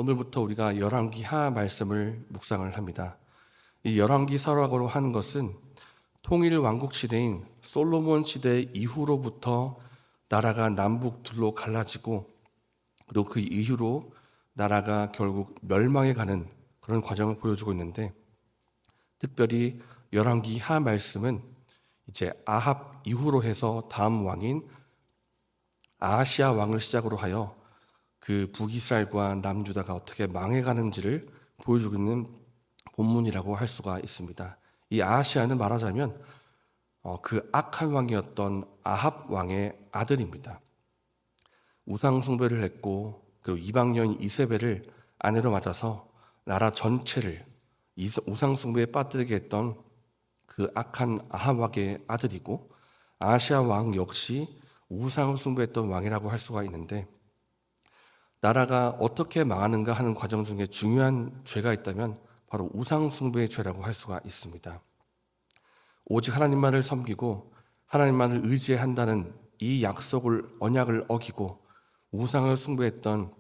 오늘부터 우리가 열왕기하 말씀을 묵상을 합니다. 이 열왕기서라고 하는 것은 통일 왕국 시대인 솔로몬 시대 이후로부터 나라가 남북둘로 갈라지고 그리고 그 이후로 나라가 결국 멸망해 가는 그런 과정을 보여주고 있는데, 특별히 열왕기하 말씀은 이제 아합 이후로 해서 다음 왕인 아하시아 왕을 시작으로 하여 그 북이스라엘과 남유다가 어떻게 망해가는지를 보여주고 있는 본문이라고 할 수가 있습니다. 이 아하시아는 말하자면 그 악한 왕이었던 아합 왕의 아들입니다. 우상 숭배를 했고 그리고 이방 여인 이세벨을 아내로 맞아서 나라 전체를 우상 숭배에 빠뜨리게 했던 그 악한 아합 왕의 아들이고, 아하시아 왕 역시 우상을 숭배했던 왕이라고 할 수가 있는데, 나라가 어떻게 망하는가 하는 과정 중에 중요한 죄가 있다면 바로 우상 숭배의 죄라고 할 수가 있습니다. 오직 하나님만을 섬기고 하나님만을 의지한다는 이 언약을 어기고 우상을 숭배했던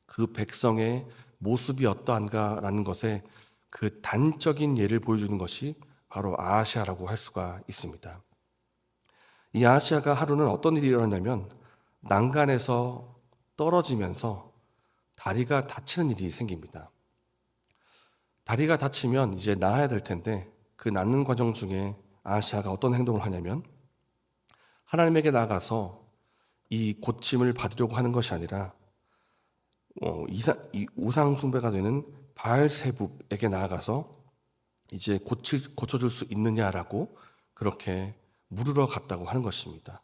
그 백성의 모습이 어떠한가라는 것에 그 단적인 예를 보여주는 것이 바로 아하시아라고 할 수가 있습니다. 이 아하시아가 하루는 어떤 일이 일어나냐면, 난간에서 떨어지면서 다리가 다치는 일이 생깁니다. 다리가 다치면 이제 나아야 될 텐데, 그 낫는 과정 중에 아하시아가 어떤 행동을 하냐면, 하나님에게 나아가서 이 고침을 받으려고 하는 것이 아니라 이 우상 숭배가 되는 바알세붑에게 나아가서 이제 고쳐줄 수 있느냐라고 그렇게 물으러 갔다고 하는 것입니다.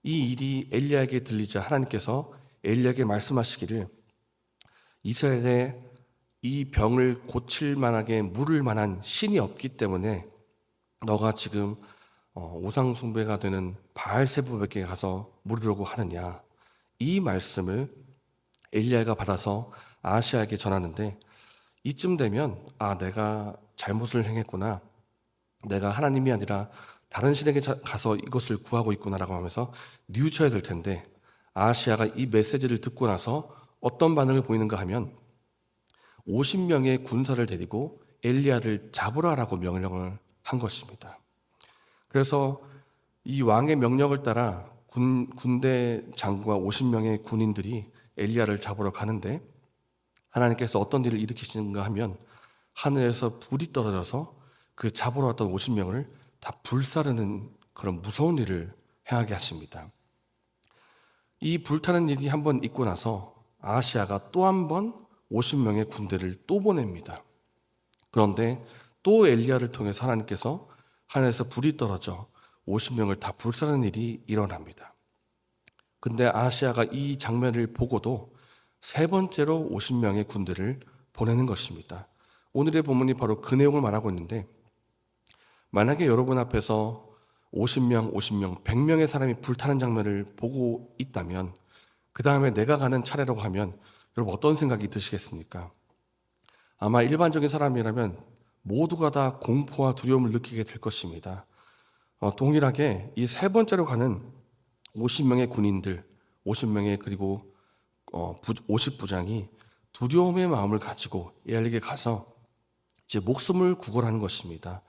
이 일이 엘리야에게 들리자 하나님께서 엘리야에게 말씀하시기를, 이스라엘에 이 병을 고칠 만하게 물을 만한 신이 없기 때문에 너가 지금 우상 숭배가 되는 바알세붑에게 가서 물으려고 하느냐. 이 말씀을 엘리야가 받아서 아하시아에게 전하는데, 이쯤 되면 내가 잘못을 행했구나, 내가 하나님이 아니라 다른 신에게 가서 이것을 구하고 있구나라고 하면서 뉘우쳐야 될 텐데, 아하시아가 이 메시지를 듣고 나서 어떤 반응을 보이는가 하면 50명의 군사를 데리고 엘리야를 잡으라라고 명령을 한 것입니다. 그래서 이 왕의 명령을 따라 군대 장군과 50명의 군인들이 엘리야를 잡으러 가는데, 하나님께서 어떤 일을 일으키시는가 하면 하늘에서 불이 떨어져서 그 잡으러 왔던 50명을 다 불사르는 그런 무서운 일을 행하게 하십니다. 이 불타는 일이 한번 있고 나서 아하시아가 또 한 번 50명의 군대를 또 보냅니다. 그런데 또 엘리야를 통해서 하나님께서 하늘에서 불이 떨어져 50명을 다 불사르는 일이 일어납니다. 근데 아하시아가 이 장면을 보고도 세 번째로 50명의 군대를 보내는 것입니다. 오늘의 본문이 바로 그 내용을 말하고 있는데, 만약에 여러분 앞에서 50명, 100명의 사람이 불타는 장면을 보고 있다면, 그 다음에 내가 가는 차례라고 하면 여러분 어떤 생각이 드시겠습니까? 아마 일반적인 사람이라면 모두가 다 공포와 두려움을 느끼게 될 것입니다. 동일하게 이 세 번째로 가는 50명의 군인들, 50명의 그리고 50부장이 두려움의 마음을 가지고 엘리야에게 가서 이제 목숨을 구걸하는 것입니다.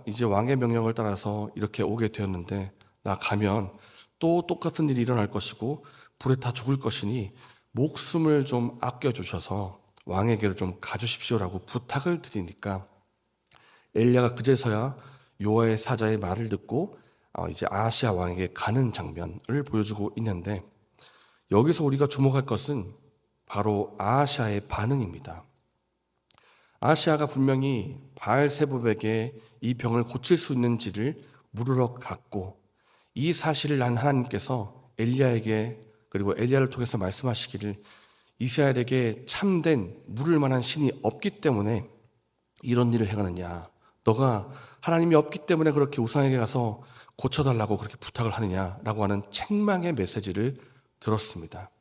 이제 왕의 명령을 따라서 이렇게 오게 되었는데, 나 가면 또 똑같은 일이 일어날 것이고 불에 다 죽을 것이니 목숨을 좀 아껴주셔서 왕에게로 좀 가주십시오라고 부탁을 드리니까, 엘리야가 그제서야 여호와의 사자의 말을 듣고 이제 아하시아 왕에게 가는 장면을 보여주고 있는데, 여기서 우리가 주목할 것은 바로 아하시아의 반응입니다. 아하시아가 분명히 바알세붑에게 이 병을 고칠 수 있는지를 물으러 갔고, 이 사실을 난 하나님께서 엘리야에게 그리고 엘리야를 통해서 말씀하시기를, 이스라엘에게 참된 물을 만한 신이 없기 때문에 이런 일을 행하느냐, 너가 하나님이 없기 때문에 그렇게 우상에게 가서 고쳐달라고 그렇게 부탁을 하느냐라고 하는 책망의 메시지를 들었습니다.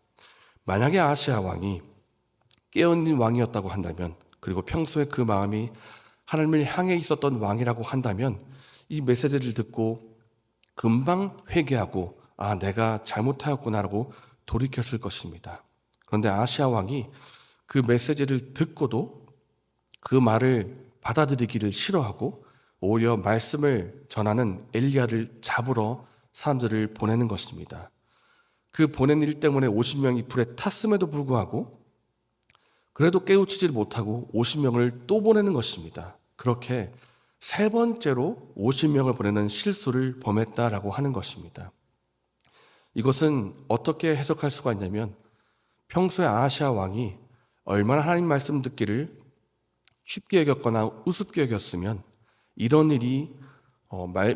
만약에 아하시아 왕이 깨어있는 왕이었다고 한다면, 그리고 평소에 그 마음이 하나님을 향해 있었던 왕이라고 한다면, 이 메시지를 듣고 금방 회개하고 내가 잘못하였구나라고 돌이켰을 것입니다. 그런데 아하시아 왕이 그 메시지를 듣고도 그 말을 받아들이기를 싫어하고 오히려 말씀을 전하는 엘리야를 잡으러 사람들을 보내는 것입니다. 그 보낸 일 때문에 50명이 불에 탔음에도 불구하고 그래도 깨우치지를 못하고 50명을 또 보내는 것입니다. 그렇게 세 번째로 50명을 보내는 실수를 범했다라고 하는 것입니다. 이것은 어떻게 해석할 수가 있냐면 평소에 아하시아 왕이 얼마나 하나님 말씀 듣기를 쉽게 여겼거나 우습게 여겼으면 이런 일이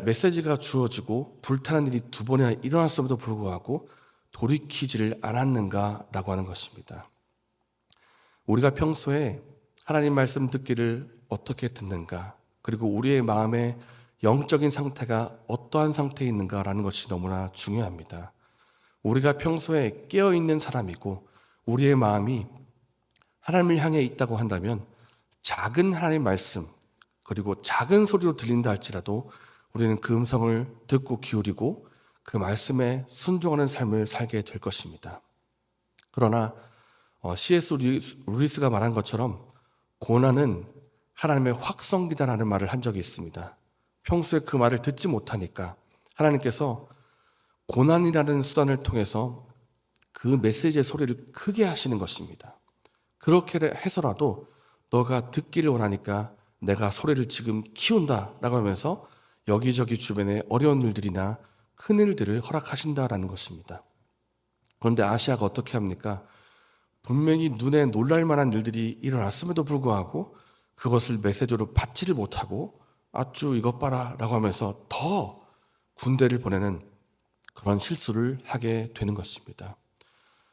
메시지가 주어지고 불타는 일이 두 번이나 일어났음에도 불구하고 돌이키지를 않았는가라고 하는 것입니다. 우리가 평소에 하나님 말씀 듣기를 어떻게 듣는가, 그리고 우리의 마음의 영적인 상태가 어떠한 상태에 있는가라는 것이 너무나 중요합니다. 우리가 평소에 깨어있는 사람이고 우리의 마음이 하나님을 향해 있다고 한다면 작은 하나님 말씀, 그리고 작은 소리로 들린다 할지라도 우리는 그 음성을 듣고 기울이고 그 말씀에 순종하는 삶을 살게 될 것입니다. 그러나 C.S. 루이스가 말한 것처럼 고난은 하나님의 확성기다라는 말을 한 적이 있습니다. 평소에 그 말을 듣지 못하니까 하나님께서 고난이라는 수단을 통해서 그 메시지의 소리를 크게 하시는 것입니다. 그렇게 해서라도 너가 듣기를 원하니까 내가 소리를 지금 키운다라고 하면서 여기저기 주변에 어려운 일들이나 큰 일들을 허락하신다라는 것입니다. 그런데 아시아가 어떻게 합니까? 분명히 눈에 놀랄 만한 일들이 일어났음에도 불구하고 그것을 메시지로 받지를 못하고 아쭈 이것 봐라 라고 하면서 더 군대를 보내는 그런 실수를 하게 되는 것입니다.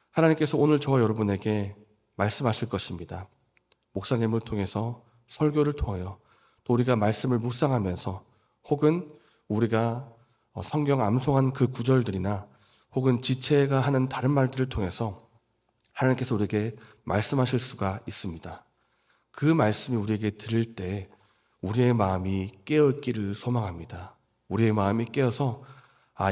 하나님께서 오늘 저와 여러분에게 말씀하실 것입니다. 목사님을 통해서 설교를 통하여 또 우리가 말씀을 묵상하면서 혹은 우리가 성경 암송한 그 구절들이나 혹은 지체가 하는 다른 말들을 통해서 하나님께서 우리에게 말씀하실 수가 있습니다. 그 말씀이 우리에게 들릴 때 우리의 마음이 깨어있기를 소망합니다. 우리의 마음이 깨어서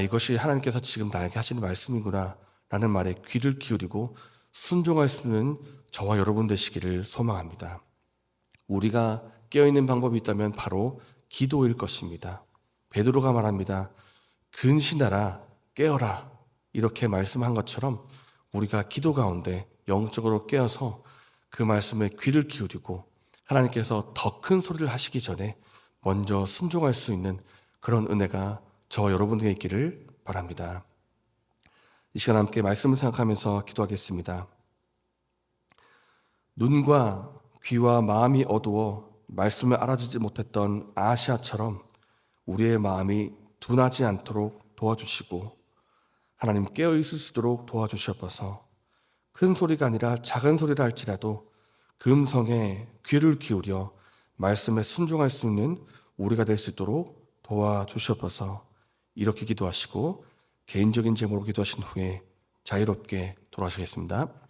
이것이 하나님께서 지금 나에게 하시는 말씀이구나 라는 말에 귀를 기울이고 순종할 수 있는 저와 여러분 되시기를 소망합니다. 우리가 깨어있는 방법이 있다면 바로 기도일 것입니다. 베드로가 말합니다. 근신하라 깨어라 이렇게 말씀한 것처럼 우리가 기도 가운데 영적으로 깨어서 그 말씀에 귀를 기울이고 하나님께서 더 큰 소리를 하시기 전에 먼저 순종할 수 있는 그런 은혜가 저와 여러분에게 있기를 바랍니다. 이 시간 함께 말씀을 생각하면서 기도하겠습니다. 눈과 귀와 마음이 어두워 말씀을 알아듣지 못했던 아시아처럼 우리의 마음이 둔하지 않도록 도와주시고 하나님 깨어있을 수 있도록 도와주셔서 큰 소리가 아니라 작은 소리라 할지라도 그 음성에 귀를 기울여 말씀에 순종할 수 있는 우리가 될 수 있도록 도와주셔서 이렇게 기도하시고 개인적인 제목으로 기도하신 후에 자유롭게 돌아가시겠습니다.